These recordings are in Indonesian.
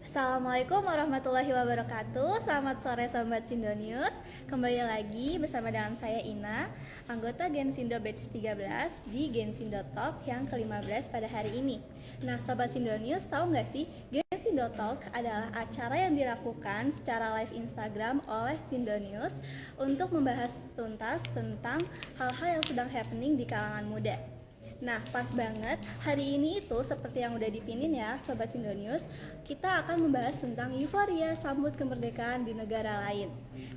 Assalamualaikum warahmatullahi wabarakatuh. Selamat sore Sobat Sindonius. Kembali lagi bersama dengan saya Ina, anggota Gensindo Batch 13 di Gensindo Talk yang ke-15 pada hari ini. Nah Sobat Sindonius, tahu nggak sih Gensindo Talk adalah acara yang dilakukan secara live Instagram oleh Sindonius untuk membahas tuntas tentang hal-hal yang sedang happening di kalangan muda. Nah, pas banget hari ini itu seperti yang udah dipinin ya Sobat Sindonius, kita akan membahas tentang euforia sambut kemerdekaan di negara lain.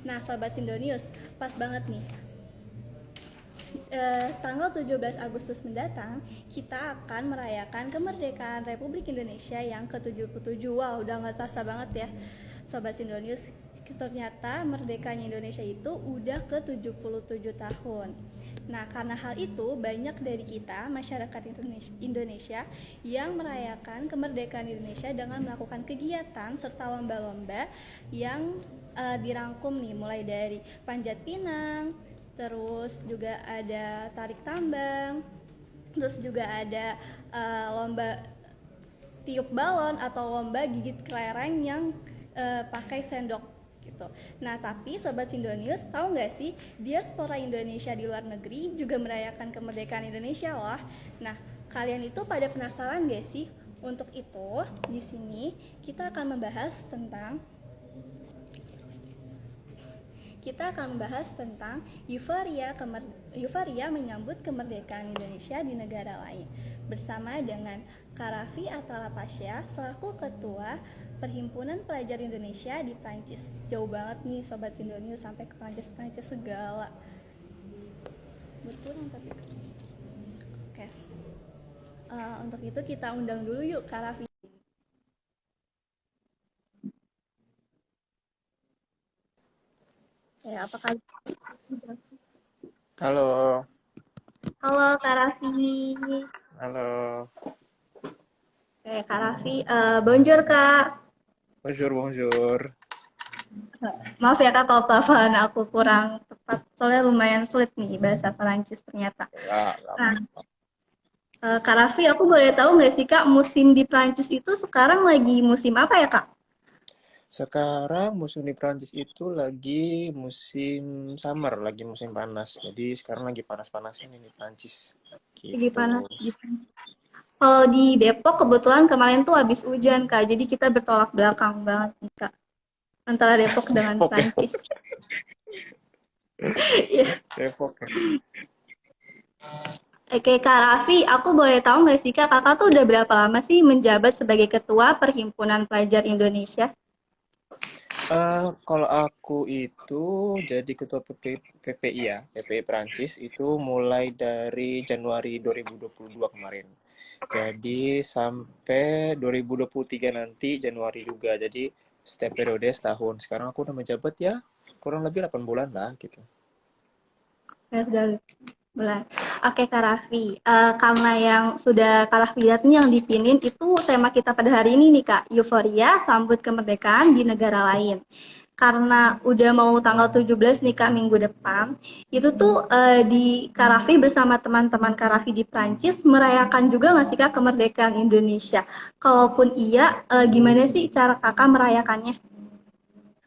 Nah, Sobat Sindonius, pas banget nih. Tanggal 17 Agustus mendatang, kita akan merayakan kemerdekaan Republik Indonesia yang ke-77. Wow, udah gak terasa banget ya Sobat Sindonius. Ternyata merdekanya Indonesia itu udah ke-77 tahun. Nah, karena hal itu banyak dari kita masyarakat Indonesia yang merayakan kemerdekaan Indonesia dengan melakukan kegiatan serta lomba-lomba yang dirangkum nih, mulai dari panjat pinang, terus juga ada tarik tambang, terus juga ada lomba tiup balon atau lomba gigit kelereng yang pakai sendok gitu. Nah, tapi Sobat Sindonius, tahu nggak sih diaspora Indonesia di luar negeri juga merayakan kemerdekaan Indonesia loh. Nah, kalian itu pada penasaran nggak sih? Untuk itu, di sini kita akan membahas tentang euforia menyambut kemerdekaan Indonesia di negara lain bersama dengan Karafi Atalapasya selaku Ketua Perhimpunan Pelajar Indonesia di Prancis. Jauh banget nih Sobat Sindonius sampai ke Prancis segala. Berkurang tapi. Oke. Untuk itu kita undang dulu yuk Karafi. Ya, apa kabar? Halo, Halo Kak Raffi. halo, Kak Raffi, bonjour Kak. bonjour, bonjour. Maaf ya Kak kalau pelafalan aku kurang tepat, soalnya lumayan sulit nih bahasa Perancis ternyata. Ya, Nah, lama. Kak Raffi, aku boleh tahu nggak sih Kak, musim di Perancis itu sekarang lagi musim apa ya Kak? Sekarang musim di Prancis itu lagi musim summer, lagi musim panas. Jadi sekarang lagi panas-panasnya nih di Prancis. Lagi Gitu. panas gitu. Kalau di Depok kebetulan kemarin tuh habis hujan Kak, jadi kita bertolak belakang banget nih Kak, antara Depok dengan Depok ya, Perancis. Iya. Depok ya. Oke Kak Raffi, aku boleh tahu nggak sih Kak, Kakak tuh udah berapa lama sih menjabat sebagai Ketua Perhimpunan Pelajar Indonesia? Kalau aku itu jadi ketua PPI ya, PPI Prancis itu mulai dari Januari 2022 kemarin. Jadi sampai 2023 nanti Januari juga. Jadi setiap periode setahun. Sekarang aku udah menjabat ya kurang lebih 8 bulan lah gitu. Ya, sudah bulan. Oke Kak Raffi, karena yang sudah Kak Raffi lihat nih yang dipinin itu tema kita pada hari ini nih Kak, euforia sambut kemerdekaan di negara lain. Karena udah mau tanggal 17 nih Kak minggu depan, itu tuh di Kak Raffi bersama teman-teman Kak Raffi di Prancis merayakan juga nggak sih Kak kemerdekaan Indonesia? Kalaupun iya, gimana sih cara Kakak merayakannya?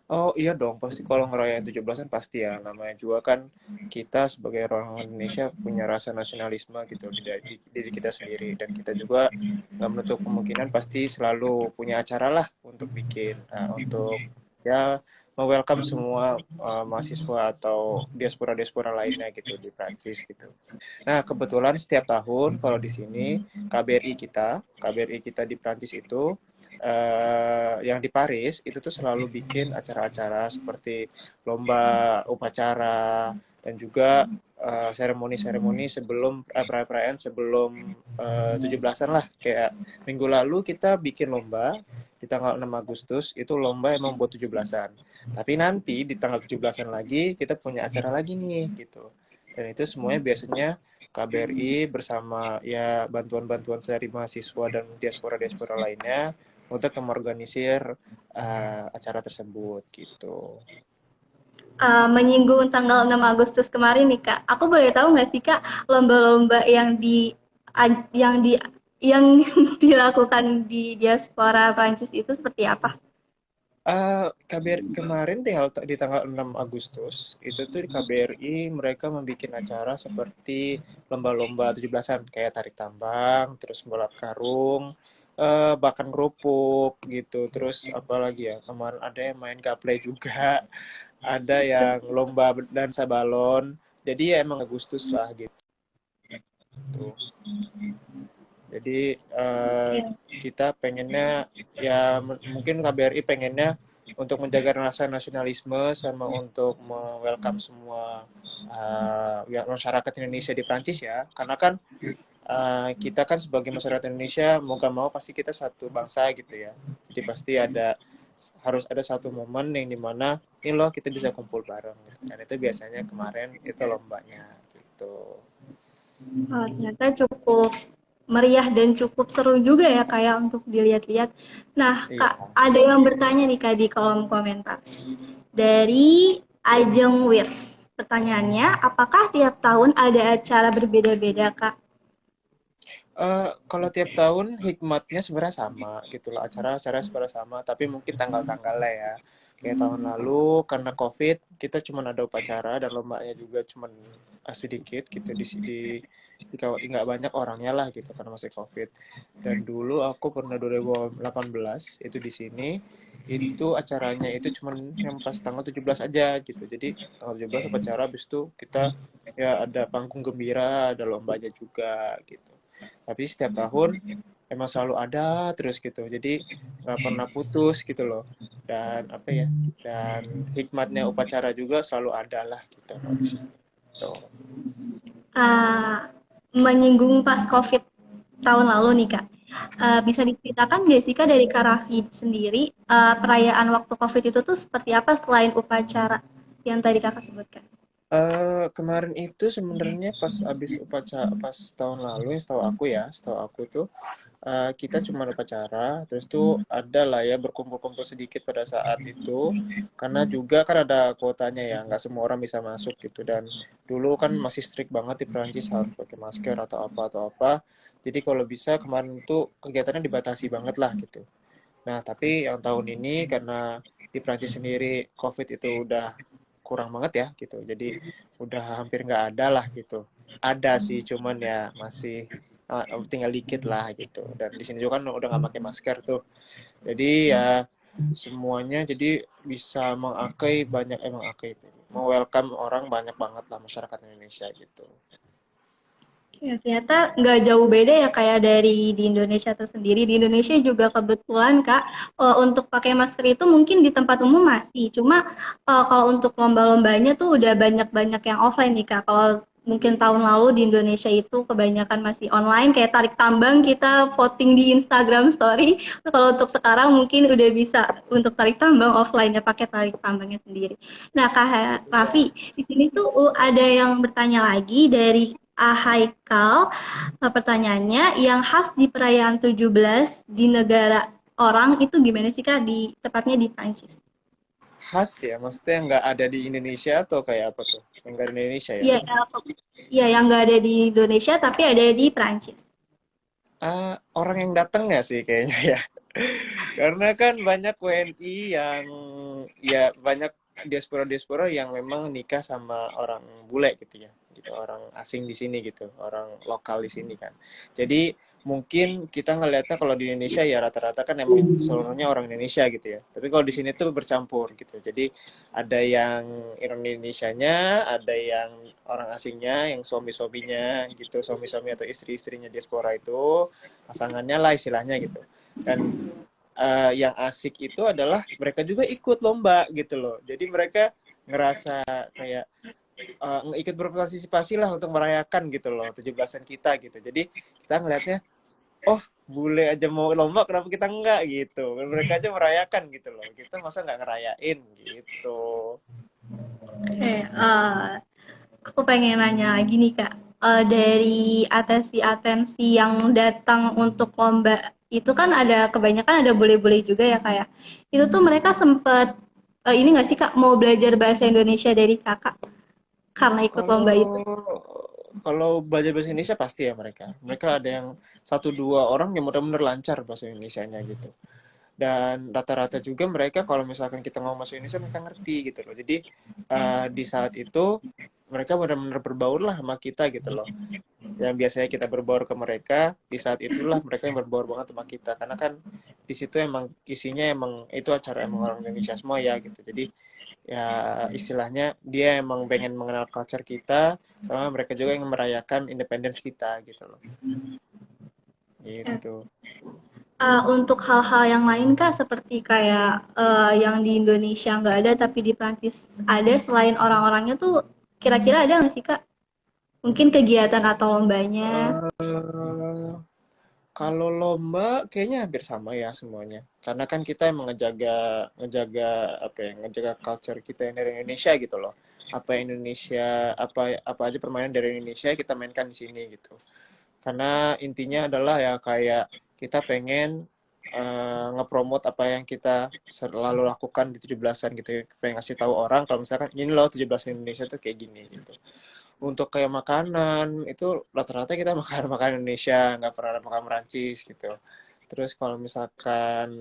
Oh iya dong, pasti kalau ngerayain 17-an pasti ya. Namanya juga kan kita sebagai orang Indonesia punya rasa nasionalisme gitu di diri kita sendiri. Dan kita juga nggak menutup kemungkinan pasti selalu punya acara lah untuk bikin, untuk ya welcome semua mahasiswa atau diaspora-diaspora lainnya gitu di Prancis gitu. Nah, kebetulan setiap tahun kalau di sini KBRI kita di Prancis itu yang di Paris itu tuh selalu bikin acara-acara seperti lomba upacara dan juga seremoni-seremoni sebelum perayaan sebelum 17-an lah. Kayak minggu lalu kita bikin lomba di tanggal 6 Agustus itu lomba emang buat 17-an. Tapi nanti di tanggal 17-an lagi kita punya acara lagi nih gitu. Dan itu semuanya biasanya KBRI bersama ya bantuan-bantuan dari mahasiswa dan diaspora-diaspora lainnya untuk mengorganisir acara tersebut gitu. Menyinggung tanggal 6 Agustus kemarin nih Kak, aku boleh tahu nggak sih Kak lomba-lomba yang yang dilakukan di diaspora Prancis itu seperti apa? KBRI kemarin di tanggal 6 Agustus itu tuh di KBRI mereka membuat acara seperti lomba-lomba 17-an kayak tarik tambang, terus balap karung, bahkan kerupuk gitu. Terus apalagi ya, kemarin ada yang main gaplay juga, ada yang lomba dansa balon. Jadi ya emang Agustus lah gitu. Jadi kita pengennya ya mungkin KBRI pengennya untuk menjaga rasa nasionalisme sama untuk welcome semua ya, masyarakat Indonesia di Prancis ya. Karena kan kita kan sebagai masyarakat Indonesia mau gak mau pasti kita satu bangsa gitu ya. Jadi pasti harus ada satu momen yang dimana ini loh kita bisa kumpul bareng gitu. Dan itu biasanya kemarin itu lombanya gitu. Oh, ternyata cukup meriah dan cukup seru juga ya kayak untuk dilihat-lihat. Nah, Iya. Kak, ada yang bertanya nih Kak di kolom komentar. Dari Ajeng Wirs. Pertanyaannya, apakah tiap tahun ada acara berbeda-beda, Kak? Kalau tiap tahun hikmatnya sebenarnya sama gitu loh, acara-acara sebenarnya sama, tapi mungkin tanggal-tanggalnya ya. Kayak tahun lalu karena COVID kita cuma ada upacara dan lombanya juga cuma sedikit gitu nggak banyak orangnya lah gitu karena masih COVID. Dan dulu aku pernah 2018 itu di sini itu acaranya itu cuma yang pas tanggal 17 aja gitu. Jadi tanggal 17 upacara habis itu kita ya ada panggung gembira, ada lombanya juga gitu. Tapi setiap tahun emang selalu ada terus gitu. Jadi nggak pernah putus gitu loh. Dan apa ya? Dan hikmatnya upacara juga selalu ada lah gitu kalau di sini. Tuh. Ah, menyinggung pas COVID tahun lalu nih, Kak. Bisa diceritakan nggak sih, Kak, dari Kak Raffi sendiri, perayaan waktu COVID itu tuh seperti apa selain upacara yang tadi Kakak sebutkan? Kemarin itu sebenarnya pas abis upacara pas tahun lalu ya setahu aku tuh kita cuma upacara, terus tuh ada lah ya berkumpul-kumpul sedikit pada saat itu, karena juga kan ada kuotanya ya, nggak semua orang bisa masuk gitu, dan dulu kan masih strict banget di Perancis harus pakai masker atau apa, jadi kalau bisa kemarin tuh kegiatannya dibatasi banget lah gitu. Nah, tapi yang tahun ini karena di Prancis sendiri COVID itu udah kurang banget ya gitu. Jadi udah hampir nggak ada lah gitu. Ada sih, cuman ya masih tinggal dikit lah gitu. Dan di sini juga kan udah nggak pakai masker tuh. Jadi ya semuanya jadi bisa mengakai itu. Welcome orang banyak banget lah masyarakat Indonesia gitu. Ya, ternyata nggak jauh beda ya kayak dari di Indonesia tersendiri. Di Indonesia juga kebetulan Kak, untuk pakai masker itu mungkin di tempat umum masih. Cuma kalau untuk lomba-lombanya tuh udah banyak-banyak yang offline nih Kak. Kalau mungkin tahun lalu di Indonesia itu kebanyakan masih online kayak tarik tambang kita voting di Instagram Story. Kalau untuk sekarang mungkin udah bisa untuk tarik tambang offline ya pakai tarik tambangnya sendiri. Nah Kak Raffi, di sini tuh ada yang bertanya lagi dari Haikal, pertanyaannya yang khas di perayaan 17 di negara orang itu gimana sih Kak di tepatnya di Prancis? Khas ya, maksudnya nggak ada di Indonesia atau kayak apa tuh? Yang nggak ada di Indonesia ya? Iya, ya, yang nggak ada di Indonesia tapi ada di Prancis. Orang yang datang nggak sih kayaknya ya? Karena kan banyak WNI yang ya banyak diaspora-diaspora yang memang nikah sama orang bule gitu ya, gitu orang asing di sini gitu, orang lokal di sini kan. Jadi mungkin kita ngelihatnya kalau di Indonesia ya rata-rata kan emang seluruhnya orang Indonesia gitu ya. Tapi kalau di sini tuh bercampur gitu. Jadi ada yang Indonesianya, ada yang orang asingnya, yang suami-suaminya gitu, suami-suami atau istri-istrinya diaspora itu pasangannya lah istilahnya gitu. Dan yang asik itu adalah mereka juga ikut lomba gitu loh. Jadi mereka ngerasa kayak ikut berpartisipasi lah untuk merayakan gitu loh 17-an kita gitu. Jadi kita ngelihatnya, oh bule aja mau lomba kenapa kita enggak gitu. Mereka aja merayakan gitu loh. Kita masa nggak ngerayain gitu. Oke, aku pengen nanya lagi nih Kak. Dari atensi-atensi yang datang untuk lomba itu kan ada kebanyakan ada bule-bule juga ya Kak ya. Itu tuh mereka sempet ini nggak sih Kak mau belajar bahasa Indonesia dari Kakak karena ikut lomba itu? Oh, kalau belajar bahasa Indonesia pasti ya mereka ada yang satu dua orang yang benar-benar lancar bahasa Indonesianya gitu. Dan rata-rata juga mereka kalau misalkan kita ngomong bahasa Indonesia mereka ngerti gitu loh. Jadi di saat itu mereka benar-benar berbaur lah sama kita gitu loh. Yang biasanya kita berbaur ke mereka, di saat itulah mereka yang berbaur banget sama kita. Karena kan di situ emang isinya emang itu acara emang orang Indonesia semua ya gitu. Jadi ya istilahnya dia emang pengen mengenal culture kita, sama mereka juga yang merayakan independence kita gitu loh. Gitu. Untuk hal-hal yang lain Kak, seperti kayak yang di Indonesia nggak ada tapi di Prancis ada, selain orang-orangnya tuh kira-kira ada nggak sih Kak? Mungkin kegiatan atau lombanya? Eh, Kalau lomba kayaknya hampir sama ya semuanya. Karena kan kita emang ngejaga apa ya, ngejaga culture kita yang dari Indonesia gitu loh. Apa Indonesia, apa aja permainan dari Indonesia kita mainkan di sini gitu. Karena intinya adalah ya kayak kita pengen ngepromot apa yang kita selalu lakukan di 17-an gitu ya. Pengen ngasih tahu orang kalau misalkan ini loh 17 Indonesia tuh kayak gini gitu. Untuk kayak makanan itu rata-rata kita makan makanan Indonesia, nggak pernah ada makan Perancis gitu. Terus kalau misalkan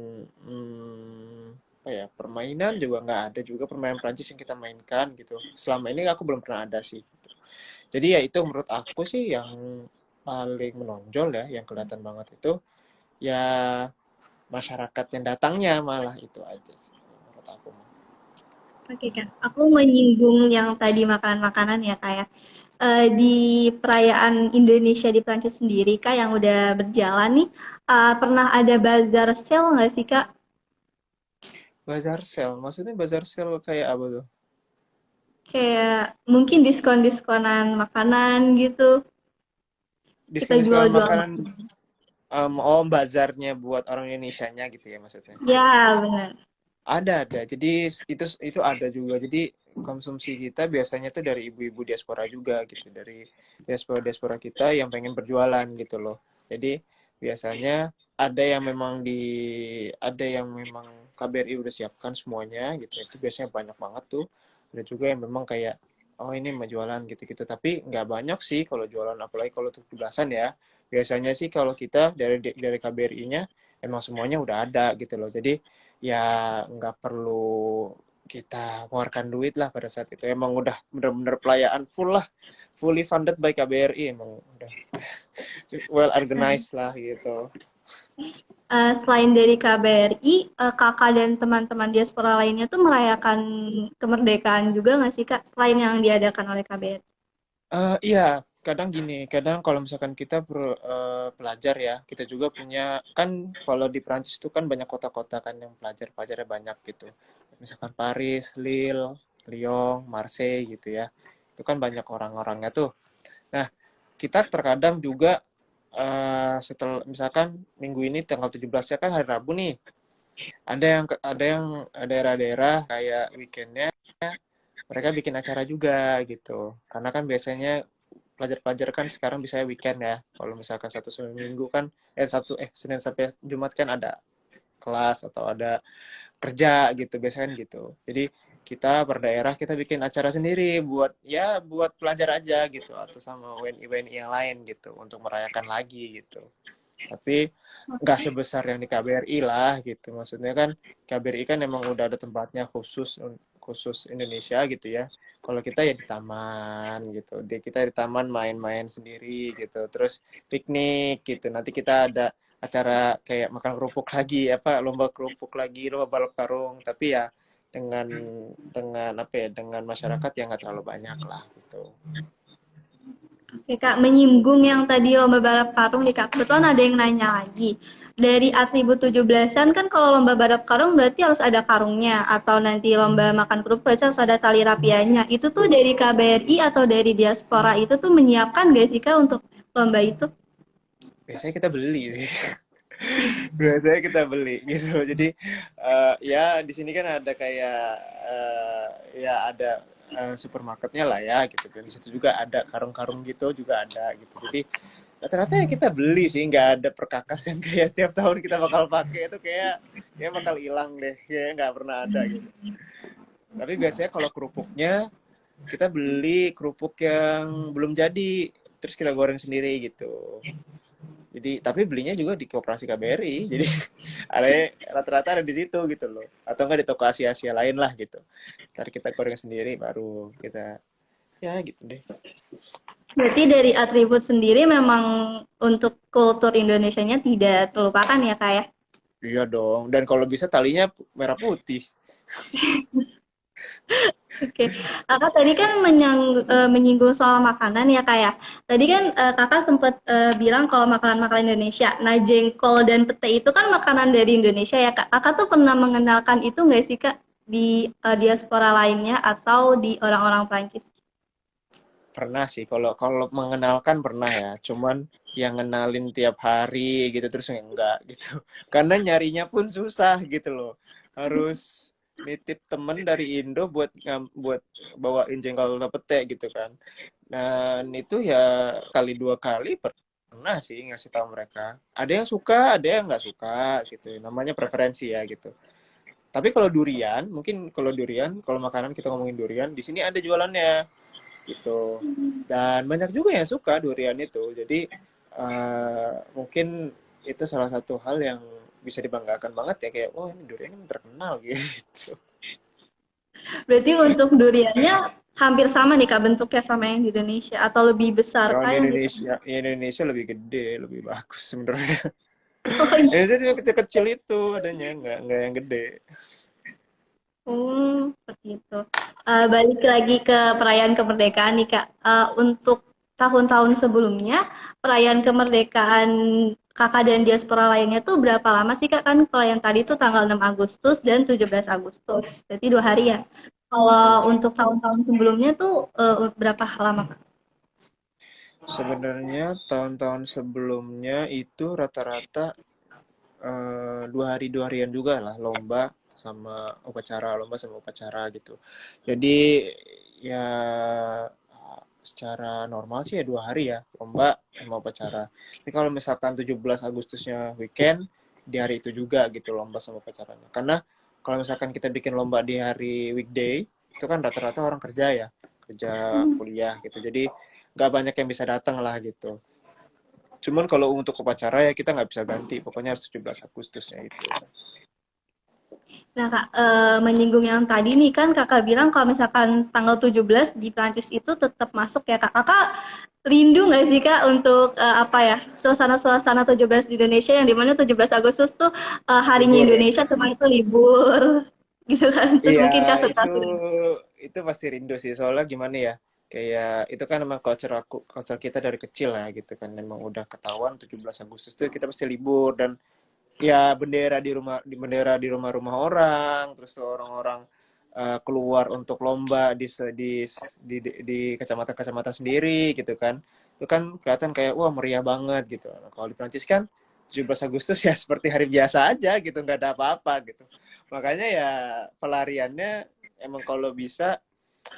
apa ya, permainan juga nggak ada juga permainan Perancis yang kita mainkan gitu. Selama ini aku belum pernah ada sih gitu. Jadi ya itu menurut aku sih yang paling menonjol ya, yang kelihatan banget itu ya masyarakat yang datangnya, malah itu aja sih menurut aku. Oke Kak, aku menyinggung yang tadi makanan-makanan ya Kak ya. Di perayaan Indonesia di Prancis sendiri Kak yang udah berjalan nih, pernah ada bazar sale nggak sih Kak? Bazar sale, maksudnya bazar sale kayak apa tuh? Kayak mungkin diskon-diskonan makanan gitu, kita Diskon-diskon jual-jual makanan. makanan. Oh, bazarnya buat orang Indonesianya gitu ya maksudnya. Ya benar. Ada. Jadi itu ada juga. Jadi konsumsi kita biasanya tuh dari ibu-ibu diaspora juga gitu, dari diaspora-diaspora kita yang pengen berjualan gitu loh. Jadi biasanya ada yang memang KBRI udah siapkan semuanya gitu. Itu biasanya banyak banget tuh. Ada juga yang memang kayak oh ini mau jualan gitu-gitu. Tapi nggak banyak sih kalau jualan, apalagi kalau 17-an ya. Biasanya sih kalau kita dari KBRI-nya emang semuanya udah ada gitu loh. Jadi ya nggak perlu kita mengeluarkan duit lah pada saat itu. Emang udah bener-bener pelayaan full lah, fully funded by KBRI, emang udah well organized lah gitu. Selain dari KBRI, kakak dan teman-teman diaspora lainnya tuh merayakan kemerdekaan juga nggak sih kak? Selain yang diadakan oleh KBRI? Iya, kadang gini, kadang kalau misalkan kita pelajar ya, kita juga punya, kan kalau di Prancis itu kan banyak kota-kota kan yang pelajar-pelajarnya banyak gitu. Misalkan Paris, Lille, Lyon, Marseille gitu ya. Itu kan banyak orang-orangnya tuh. Nah, kita terkadang juga setelah misalkan minggu ini tanggal 17 ya kan hari Rabu nih. Ada yang daerah-daerah kayak weekendnya mereka bikin acara juga gitu. Karena kan biasanya pelajar-pelajar kan sekarang bisa weekend ya. Kalau misalkan satu minggu kan Senin sampai Jumat kan ada kelas atau ada kerja gitu biasanya kan gitu. Jadi kita per daerah kita bikin acara sendiri buat pelajar aja gitu atau sama WNI yang lain gitu untuk merayakan lagi gitu. Tapi nggak sebesar yang di KBRI lah gitu. Maksudnya kan KBRI kan emang udah ada tempatnya khusus khusus Indonesia gitu ya. Kalau kita ya di taman gitu. Kita di taman main-main sendiri gitu. Terus piknik gitu. Nanti kita ada acara kayak makan kerupuk lagi, apa lomba kerupuk lagi, lomba balap karung. Tapi ya dengan dengan masyarakat yang nggak terlalu banyak lah gitu. Oke kak, menyinggung yang tadi lomba balap karung nih kak, kebetulan ada yang nanya lagi. Dari atribut 17-an kan kalau lomba balap karung berarti harus ada karungnya, atau nanti lomba makan kerupuk berarti harus ada tali rapianya. Itu tuh dari KBRI atau dari diaspora itu tuh menyiapkan gak sih kak untuk lomba itu? Biasanya kita beli sih. Biasanya kita beli gitu loh. Jadi ya di sini kan ada kayak ya ada supermarketnya lah ya gitu. Dan di situ juga ada karung-karung gitu juga ada gitu. Jadi rata-rata ya kita beli sih, nggak ada perkakas yang kayak setiap tahun kita bakal pakai itu kayak bakal hilang deh, kayak nggak pernah ada gitu. Tapi biasanya kalau kerupuknya kita beli kerupuk yang belum jadi. terus kita goreng sendiri gitu. Jadi tapi belinya juga di koperasi KBRI. Jadi ada rata-rata ada di situ gitu loh. Atau enggak di toko Asia-Asia lain lah gitu. Ntar kita goreng sendiri baru kita ya gitu deh. Berarti dari atribut sendiri memang untuk kultur Indonesianya tidak terlupakan ya Kak ya? Iya dong. Dan kalau bisa talinya merah putih. Oke, Kakak tadi kan menyinggung soal makanan ya Kak ya. Tadi kan Kakak sempat bilang kalau makanan-makanan Indonesia. Nah, jengkol dan pete itu kan makanan dari Indonesia ya Kak. Kakak tuh pernah mengenalkan itu nggak sih Kak di diaspora lainnya atau di orang-orang Prancis? Pernah sih, kalau kalau mengenalkan pernah ya. Cuman yang ngenalin tiap hari gitu terus enggak gitu. Karena nyarinya pun susah gitu loh. Harus nitip temen dari Indo buat buat bawain jengkol atau pete gitu kan. Dan itu ya kali dua kali pernah sih ngasih tahu mereka. Ada yang suka, ada yang nggak suka gitu. Namanya preferensi ya gitu. Tapi kalau durian, mungkin kalau durian, kalau makanan kita ngomongin durian, di sini ada jualannya gitu. Dan banyak juga yang suka durian itu. Jadi mungkin itu salah satu hal yang bisa dibanggakan banget ya kayak oh ini durian ini terkenal gitu. Berarti untuk duriannya hampir sama nih Kak bentuknya sama yang di Indonesia atau lebih besar Kalau kah yang di Di Indonesia lebih gede, lebih bagus sebenarnya. Oh iya. Indonesia juga kecil-kecil itu adanya, nggak yang gede. Seperti itu. Balik lagi ke perayaan kemerdekaan nih Kak. Untuk tahun-tahun sebelumnya, perayaan kemerdekaan Kakak dan diaspora lainnya tuh berapa lama sih Kak? Kan kalau yang tadi tuh tanggal 6 Agustus dan 17 Agustus. Berarti 2 hari ya. Kalau Hmm. untuk tahun-tahun sebelumnya tuh berapa lama Kak? Sebenarnya tahun-tahun sebelumnya itu rata-rata 2 hari 2 harian juga lah lomba sama upacara gitu. Jadi ya secara normal sih ya 2 hari ya lomba sama upacara. Tapi kalau misalkan 17 Agustusnya weekend di hari itu juga gitu lomba sama upacaranya. Karena kalau misalkan kita bikin lomba di hari weekday itu kan rata-rata orang kerja ya, kerja kuliah gitu. Jadi nggak banyak yang bisa datang lah gitu. Cuman kalau untuk upacara ya kita nggak bisa ganti, pokoknya harus 17 Agustusnya itu. Nah, Kak, menyinggung yang tadi nih kan Kakak bilang kalau misalkan tanggal 17 di Prancis itu tetap masuk ya, Kak. Kakak rindu nggak sih, Kak, untuk apa ya, suasana-suasana 17 di Indonesia yang dimana 17 Agustus tuh harinya Libur. Indonesia cuma itu libur gitu kan. Terus Iya, mungkin kasur itu kasur. itu pasti rindu sih. Soalnya gimana ya? Kayak itu kan emang culture kita dari kecil lah gitu kan. Emang udah ketahuan 17 Agustus tuh kita pasti libur dan ya bendera di rumah-rumah orang, terus tuh orang-orang keluar untuk lomba di kecamatan-kecamatan sendiri gitu kan. Itu kan kelihatan kayak wah meriah banget gitu. Nah, kalau di Prancis kan 17 Agustus ya seperti hari biasa aja gitu, nggak ada apa-apa gitu. Makanya ya pelariannya emang kalau bisa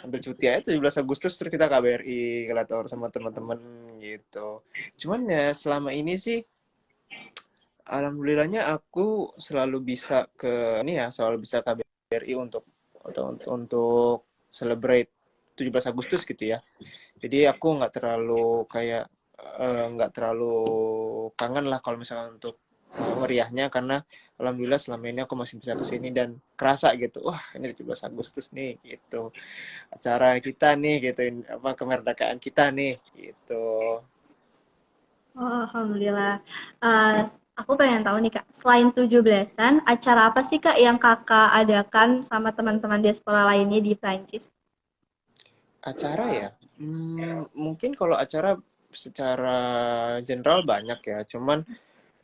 ambil cuti aja 17 Agustus terus kita KBRI Kelator sama teman-teman gitu. Cuman ya selama ini sih alhamdulillahnya aku selalu bisa ke ini ya, selalu bisa KBRI untuk celebrate 17 Agustus gitu ya. Jadi aku nggak terlalu kangen lah kalau misalkan untuk meriahnya karena alhamdulillah selama ini aku masih bisa kesini dan kerasa gitu. Wah, ini 17 Agustus nih gitu. Acara kita nih gitu apa kemerdekaan kita nih gitu. Oh, alhamdulillah. Eh, aku pengen tahu nih Kak, selain 17-an, acara apa sih Kak yang Kakak adakan sama teman-teman diaspora lainnya di Prancis? Acara ya? Mungkin kalau acara secara general banyak ya. Cuman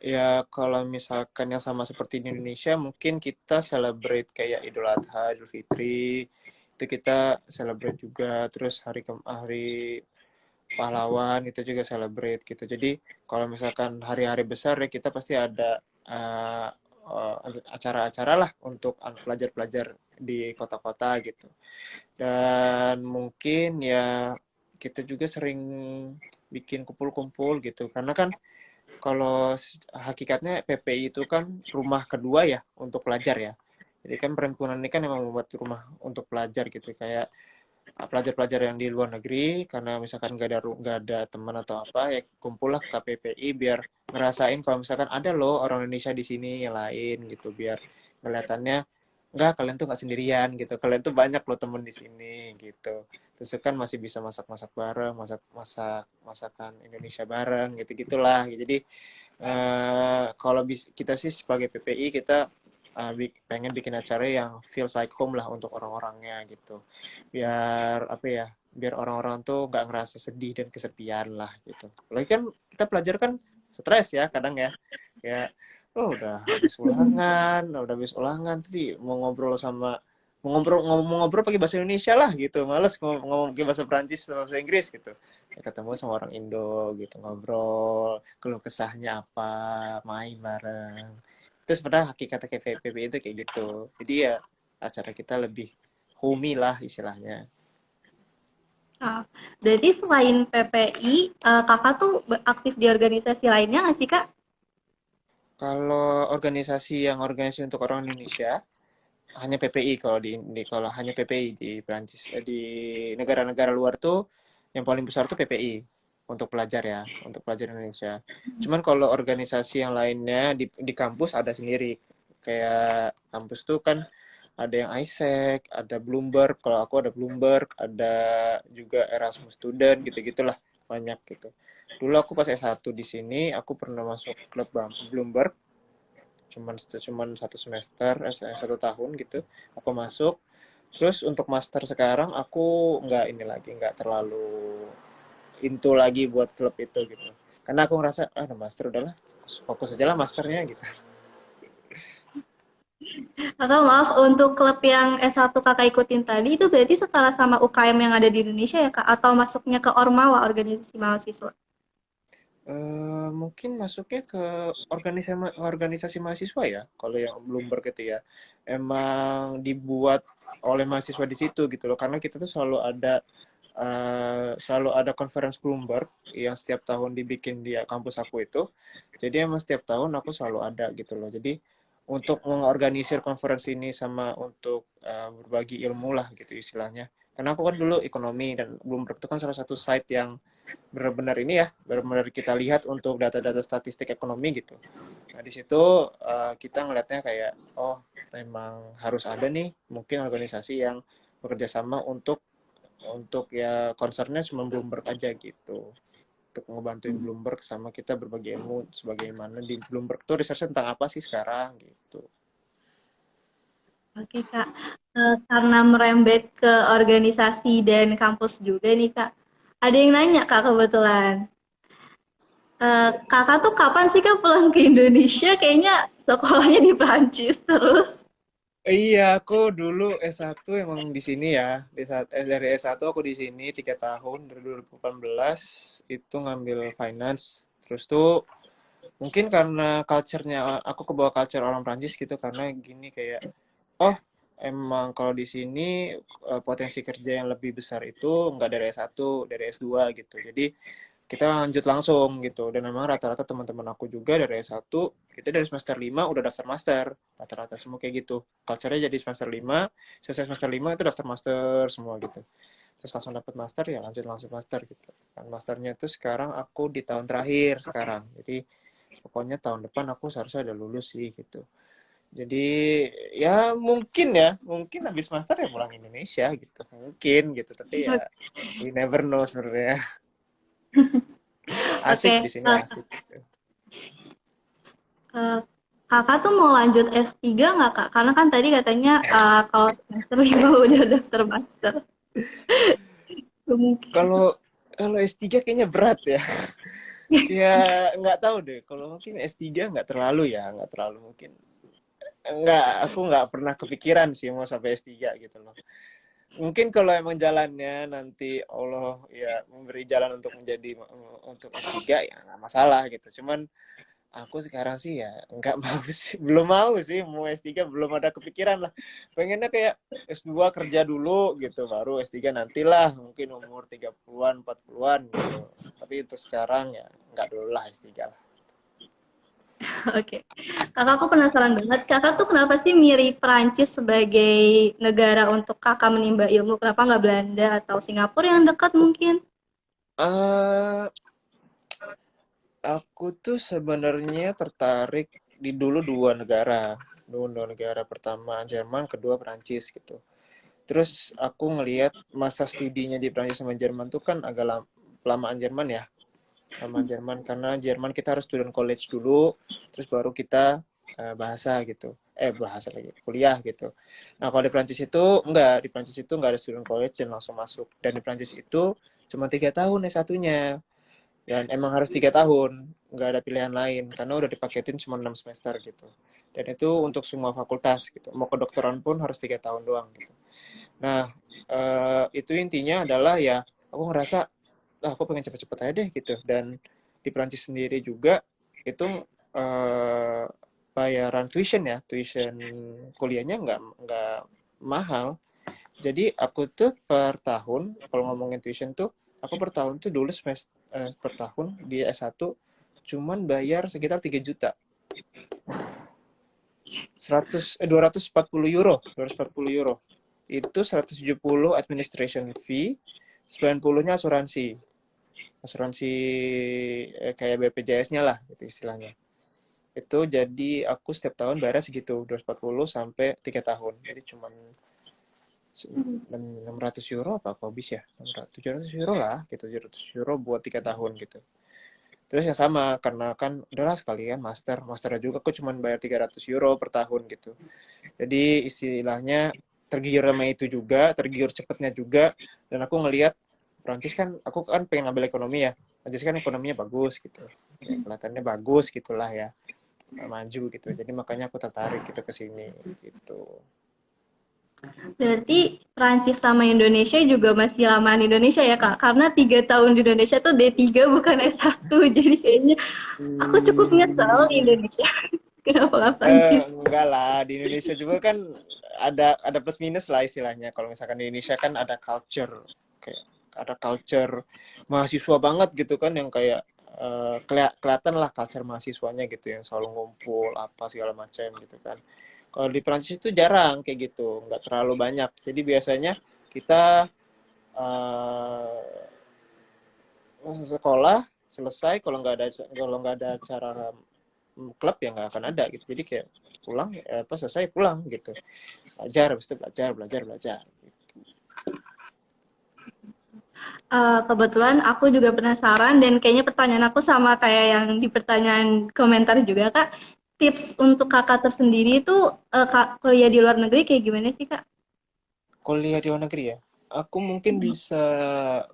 ya kalau misalkan yang sama seperti di Indonesia, mungkin kita celebrate kayak Idul Adha, Idul Fitri, itu kita celebrate juga. Terus hari pahlawan itu juga celebrate gitu. Jadi kalau misalkan hari-hari besar ya kita pasti ada uh, acara-acara lah untuk pelajar-pelajar di kota-kota gitu. Dan mungkin ya kita juga sering bikin kumpul-kumpul gitu. Karena kan kalau hakikatnya PPI itu kan rumah kedua ya untuk pelajar ya. Jadi kan perhimpunan ini kan memang membuat rumah untuk pelajar gitu. Kayak pelajar-pelajar yang di luar negeri, karena misalkan nggak ada teman atau apa, ya kumpullah ke KPPI biar ngerasain kalau misalkan ada loh orang Indonesia di sini yang lain gitu, biar kelihatannya nggak, kalian tuh nggak sendirian gitu, kalian tuh banyak loh temen di sini gitu. Terus kan masih bisa masak-masak bareng, masakan Indonesia bareng gitu gitulah. Jadi kalau kita sih sebagai PPI kita pengen bikin acara yang feels like home lah untuk orang-orangnya gitu, biar apa ya, biar orang-orang tuh nggak ngerasa sedih dan kesepian lah gitu. Lagi kan kita pelajar kan stres ya kadang ya, kayak oh udah habis ulangan tapi mau ngobrol pakai bahasa Indonesia lah gitu, males ngomong pakai bahasa Prancis atau bahasa Inggris gitu. Ya, ketemu sama orang Indo gitu, ngobrol keluh kesahnya apa, main bareng. Terus padahal hakikat KPP itu kayak gitu. Jadi ya acara kita lebih homey lah istilahnya. Ah, berarti selain PPI, kakak tuh aktif di organisasi lainnya nggak sih kak? Kalau organisasi untuk orang Indonesia hanya PPI. Kalau hanya PPI di Prancis, di negara-negara luar tuh yang paling besar tuh PPI untuk pelajar ya, untuk pelajar Indonesia. Cuman kalau organisasi yang lainnya di kampus ada sendiri. Kayak kampus tuh kan ada yang ISEC, ada Bloomberg, kalau aku ada Bloomberg, ada juga Erasmus Student gitu-gitulah, banyak gitu. Dulu aku pas S1 di sini, aku pernah masuk klub Bloomberg, cuman satu semester, 1 tahun gitu, aku masuk. Terus untuk master sekarang aku nggak terlalu into lagi buat klub itu gitu. Karena aku ngerasa, udah master udahlah, fokus aja lah masternya gitu. Kakak maaf, untuk klub yang S1 kakak ikutin tadi itu berarti setara sama UKM yang ada di Indonesia ya kak? Atau masuknya ke Ormawa, organisasi mahasiswa? Mungkin masuknya ke organisasi mahasiswa ya, kalau yang Bloomberg itu ya. Emang dibuat oleh mahasiswa di situ gitu loh, karena kita tuh selalu ada conference Bloomberg yang setiap tahun dibikin di kampus aku itu. Jadi emang setiap tahun aku selalu ada gitu loh. Jadi untuk mengorganisir conference ini sama untuk berbagi ilmu lah gitu istilahnya. Karena aku kan dulu ekonomi, dan Bloomberg itu kan salah satu site yang benar-benar ini ya, benar-benar kita lihat untuk data-data statistik ekonomi gitu. Nah, di situ kita ngelihatnya kayak, oh, memang harus ada nih mungkin organisasi yang bekerja sama untuk ya concernnya cuma Bloomberg aja gitu. Untuk ngebantuin Bloomberg sama kita berbagi ilmu sebagaimana di Bloomberg tuh research tentang apa sih sekarang gitu. Oke kak, karena merembet ke organisasi dan kampus juga nih kak, ada yang nanya kak kebetulan. Kakak tuh kapan sih kak pulang ke Indonesia? Kayaknya sekolahnya di Prancis terus. Iya, aku dulu S1 emang di sini ya. Dari S1 aku di sini 3 tahun, dari 2018 itu ngambil finance. Terus tuh mungkin karena culture-nya, aku kebawa culture orang Prancis gitu, karena gini kayak, oh, emang kalau di sini potensi kerja yang lebih besar itu nggak dari S1, dari S2 gitu. Jadi kita lanjut langsung gitu. Dan memang rata-rata teman-teman aku juga dari S1, kita dari semester 5 udah daftar master. Rata-rata semua kayak gitu. Culture-nya jadi semester 5, selesai semester 5 itu daftar master semua gitu. Terus langsung dapat master, ya lanjut langsung master gitu. Dan masternya itu sekarang aku di tahun terakhir sekarang. Jadi pokoknya tahun depan aku seharusnya udah lulus sih gitu. Jadi ya mungkin habis master ya pulang Indonesia gitu. Mungkin gitu, tapi ya we never know sebenarnya. Asik di Oke, sini, asik. kakak tuh mau lanjut S3 nggak kak? Karena kan tadi katanya kalau semester 5 udah daftar master. Mungkin. Kalau kalau S3 kayaknya berat ya. Kayak nggak tahu deh. Kalau mungkin S3 nggak terlalu ya, nggak terlalu mungkin. Aku nggak pernah kepikiran sih mau sampai S3 gitu loh. Mungkin kalau emang jalannya nanti Allah ya memberi jalan untuk S3 ya nggak masalah gitu. Cuman aku sekarang sih ya nggak mau sih, belum mau sih mau S3, belum ada kepikiran lah. Pengennya kayak S2 kerja dulu gitu, baru S3 nantilah mungkin umur 30-an, 40-an gitu. Tapi untuk sekarang ya nggak dulu lah S3 lah. Oke. Kakak aku penasaran banget. Kakak tuh kenapa sih milih Perancis sebagai negara untuk kakak menimba ilmu? Kenapa nggak Belanda atau Singapura yang dekat mungkin? eh aku tuh sebenarnya tertarik di dulu dua negara. Dua negara, pertama Jerman, kedua Perancis gitu. Terus aku ngelihat masa studinya di Prancis sama Jerman tuh kan agak lamaan Jerman ya. Lamaan Jerman karena Jerman kita harus student college dulu, terus baru kita bahasa gitu. Bahasa lagi, kuliah gitu. Nah, kalau di Prancis itu enggak, di Prancis itu enggak ada student college dan langsung masuk. Dan di Prancis itu cuma 3 tahun S1-nya. Dan emang harus 3 tahun, nggak ada pilihan lain karena udah dipaketin cuma 6 semester gitu. Dan itu untuk semua fakultas gitu. Mau kedokteran pun harus 3 tahun doang gitu. Nah, itu intinya adalah ya aku ngerasa aku pengen cepet-cepet aja deh gitu. Dan di Perancis sendiri juga itu eh, bayaran tuition ya, tuition kuliahnya nggak mahal. Jadi aku tuh per tahun kalau ngomongin tuition tuh aku per tahun tuh dulu semester per tahun di S1 cuman bayar sekitar 3 juta. 240 euro, 240 euro. Itu 170 administration fee, 90-nya asuransi. Asuransi kayak BPJS-nya lah gitu istilahnya. Itu jadi aku setiap tahun bayar segitu, 240 sampai 3 tahun. Jadi cuman 600 euro apa aku habis ya? 700 euro lah gitu, 700 euro buat 3 tahun gitu. Terus ya sama, karena kan udahlah sekalian masternya juga aku cuma bayar 300 euro per tahun gitu. Jadi istilahnya tergiur sama itu juga, tergiur cepetnya juga, dan aku ngelihat Prancis kan, aku kan pengen ngambil ekonomi ya, Prancis kan ekonominya bagus gitu, kayak kelihatannya bagus gitulah ya, maju gitu, jadi makanya aku tertarik gitu ke sini gitu. Berarti Perancis sama Indonesia juga masih lamaan Indonesia ya Kak? Karena 3 tahun di Indonesia tuh D3 bukan S1. Jadi kayaknya aku cukup nyesel di Hmm. Indonesia. Kenapa nggak Perancis? Enggak lah, di Indonesia juga kan ada plus minus lah istilahnya. Kalau misalkan di Indonesia kan ada culture, kayak ada culture mahasiswa banget gitu kan, yang kayak kelihatan lah culture mahasiswanya gitu, yang selalu ngumpul apa segala macam gitu kan. Kalau di Prancis itu jarang kayak gitu, nggak terlalu banyak. Jadi biasanya kita sekolah selesai, kalau nggak ada acara klub ya nggak akan ada gitu. Jadi kayak pulang apa selesai pulang gitu, belajar habis itu belajar belajar belajar. Kebetulan aku juga penasaran dan kayaknya pertanyaan aku sama kayak yang di pertanyaan komentar juga Kak. Tips untuk kakak tersendiri itu kuliah di luar negeri kayak gimana sih Kak? Kuliah di luar negeri ya, aku mungkin bisa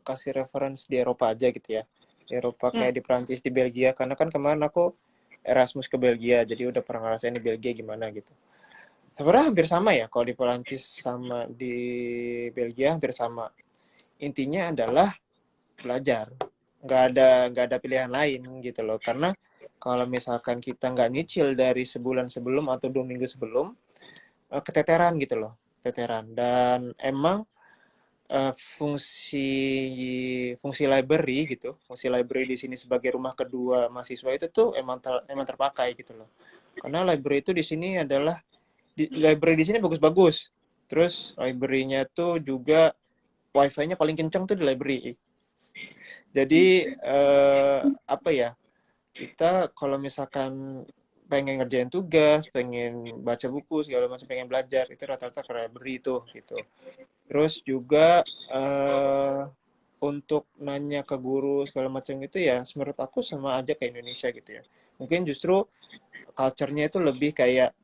kasih reference di Eropa aja gitu ya, di Eropa Ya. kayak di Prancis, di Belgia, karena kan kemarin aku Erasmus ke Belgia, jadi udah pernah ngerasain di Belgia gimana gitu. Sebenarnya hampir sama ya, kalau di Prancis sama di Belgia hampir sama. Intinya adalah belajar, nggak ada pilihan lain gitu loh, karena kalau misalkan kita nggak nyicil dari sebulan sebelum atau 2 minggu sebelum, keteteran gitu loh, keteteran. Dan emang fungsi fungsi library gitu, fungsi library di sini sebagai rumah kedua mahasiswa itu tuh emang terpakai gitu loh, karena library itu di sini adalah library di sini bagus-bagus. Terus library-nya tuh juga wifi-nya paling kencang tuh di library. Jadi apa ya, kita kalau misalkan pengen ngerjain tugas, pengen baca buku segala macam, pengen belajar, itu rata-rata ke library itu gitu. Terus juga untuk nanya ke guru segala macam itu ya menurut aku sama aja kayak Indonesia gitu ya. Mungkin justru culture-nya itu lebih kayak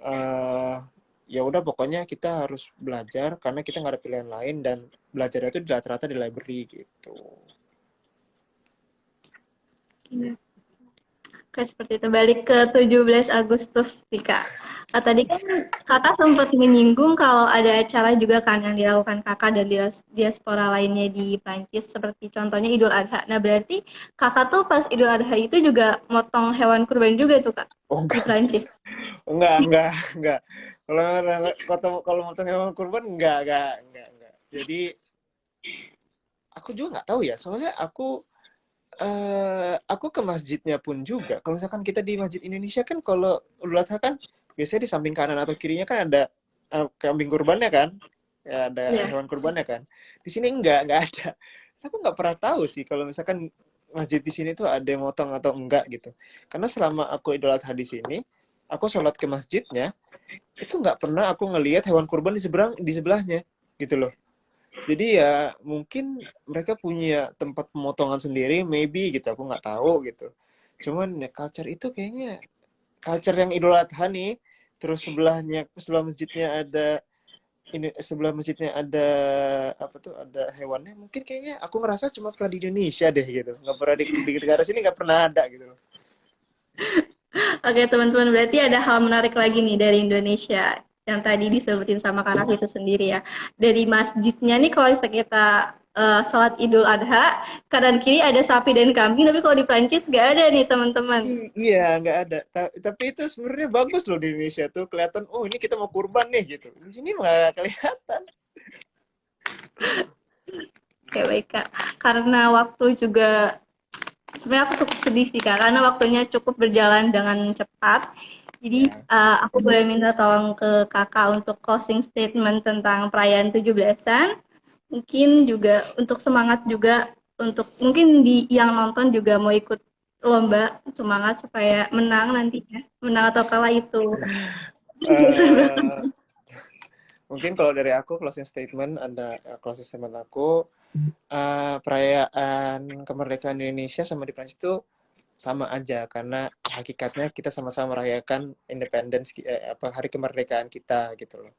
eh ya udah pokoknya kita harus belajar karena kita nggak ada pilihan lain, dan belajar itu rata-rata di library gitu. Oke, seperti itu. Balik ke 17 Agustus nih, Kak. Tadi kan Kakak sempat menyinggung kalau ada acara juga kan yang dilakukan Kakak dan diaspora lainnya di Prancis, seperti contohnya Idul Adha. Nah, berarti Kakak tuh pas Idul Adha itu juga motong hewan kurban juga tuh, Kak, Oh di enggak, Prancis. enggak. Kalau mau hewan kurban enggak. Jadi aku juga nggak tahu ya, soalnya aku Aku ke masjidnya pun juga. Kalau misalkan kita di masjid Indonesia kan kalau Idul Adha kan biasanya di samping kanan atau kirinya kan ada kambing kurbannya kan, ya ada Iya. hewan kurbannya kan. Di sini nggak ada. Aku nggak pernah tahu sih kalau misalkan masjid di sini tuh ada yang motong atau enggak gitu. Karena selama aku Idul Adha di sini, aku sholat ke masjidnya itu nggak pernah aku ngelihat hewan kurban di sebelahnya gitu loh. Jadi ya mungkin mereka punya tempat pemotongan sendiri, maybe gitu. Aku nggak tahu gitu. Cuman ya culture itu kayaknya culture yang Idul Adha nih. Terus sebelah masjidnya ada ini sebelah masjidnya ada apa tuh ada hewannya. Mungkin kayaknya aku ngerasa cuma pernah di Indonesia deh gitu. Nggak pernah di negara sini nggak pernah ada gitu loh. Oke, teman-teman, berarti ada hal menarik lagi nih dari Indonesia yang tadi disebutin sama Kak Raffi itu sendiri ya. Dari masjidnya nih kalau misalnya kita sholat Idul Adha, kanan kiri ada sapi dan kambing, tapi kalau di Prancis nggak ada nih teman-teman. Iya, nggak ada. Tapi itu sebenarnya bagus loh di Indonesia tuh kelihatan. Oh ini kita mau kurban nih gitu. Di sini nggak kelihatan. Oke, baik Kak. Karena waktu juga, sebenarnya aku cukup sedih sih Kak, karena waktunya cukup berjalan dengan cepat. Jadi Ya. aku boleh minta tolong ke Kakak untuk closing statement tentang perayaan 17-an. Mungkin juga untuk semangat juga untuk mungkin di yang nonton juga mau ikut lomba semangat supaya menang nantinya. Menang atau kalah itu. Eh, Mungkin kalau dari aku closing statement aku perayaan kemerdekaan Indonesia sama di Prancis itu sama aja karena hakikatnya kita sama-sama merayakan hari kemerdekaan kita gitu loh.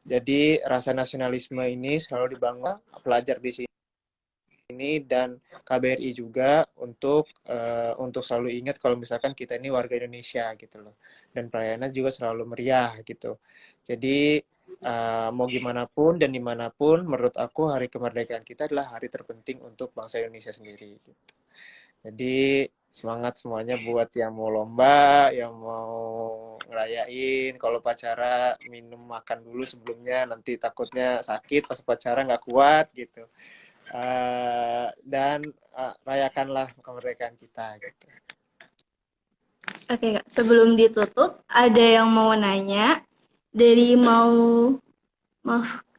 Jadi rasa nasionalisme ini selalu dibangun pelajar di sini dan KBRI juga untuk selalu ingat kalau misalkan kita ini warga Indonesia gitu loh. Dan perayaannya juga selalu meriah gitu. Jadi mau gimana pun dan dimanapun, menurut aku hari kemerdekaan kita adalah hari terpenting untuk bangsa Indonesia sendiri. Gitu. Jadi semangat semuanya buat yang mau lomba, yang mau ngerayain. Kalau upacara minum makan dulu sebelumnya, nanti takutnya sakit pas upacara nggak kuat gitu. Dan rayakanlah kemerdekaan kita gitu. Oke Kak, sebelum ditutup ada yang mau nanya dari mau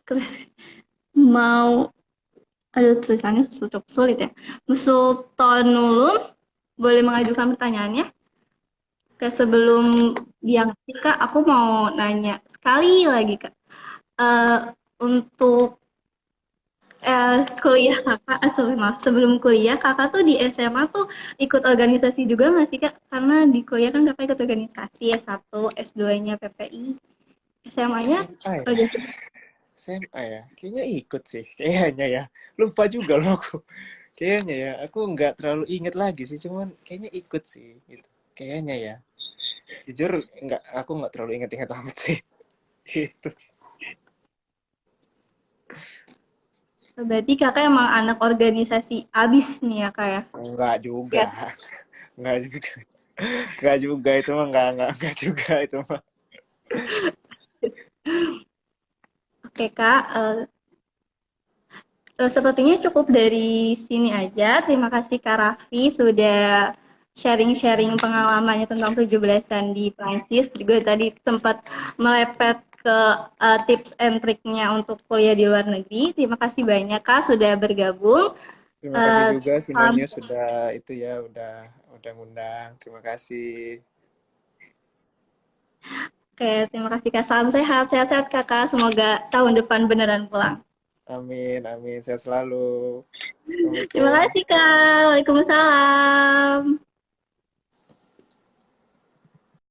terus mau aduh tulisannya cukup sulit ya. Sultanulum boleh mengajukan pertanyaannya? Sebelum dia ngasih Kak, aku mau nanya sekali lagi Kak. Eh, untuk kuliah Kakak, sorry maaf, sebelum kuliah Kakak tuh di SMA tuh ikut organisasi juga nggak sih Kak? Karena di kuliah kan Kakak ikut organisasi S1, S2-nya PPI, SMA-nya SMA ya? organisasi. SMA ya? Kayaknya ikut sih. Kayaknya ya. Lupa juga loh aku. Kayaknya ya. Aku nggak terlalu inget lagi sih. Cuman kayaknya ikut sih. Gitu. Kayaknya ya. Jujur, aku nggak terlalu inget-inget amat sih. Gitu. Berarti Kakak emang anak organisasi abis nih ya Kak ya? Nggak juga. Ya. Nggak juga. Nggak juga. Itu mah nggak juga itu mah. Oke Kak, sepertinya cukup dari sini aja. Terima kasih Kak Raffi sudah sharing-sharing pengalamannya tentang 17-an di Prancis. Juga tadi sempat melepet ke tips and triknya untuk kuliah di luar negeri. Terima kasih banyak Kak sudah bergabung. Terima kasih Eh, juga salam, Sindonews sudah itu ya udah ngundang. Terima kasih. oke, terima kasih Kak. Salam sehat, sehat-sehat Kakak. Semoga tahun depan beneran pulang. Amin, amin. Sehat selalu. Terima Assalamualaikum. kasih Kak. Waalaikumsalam.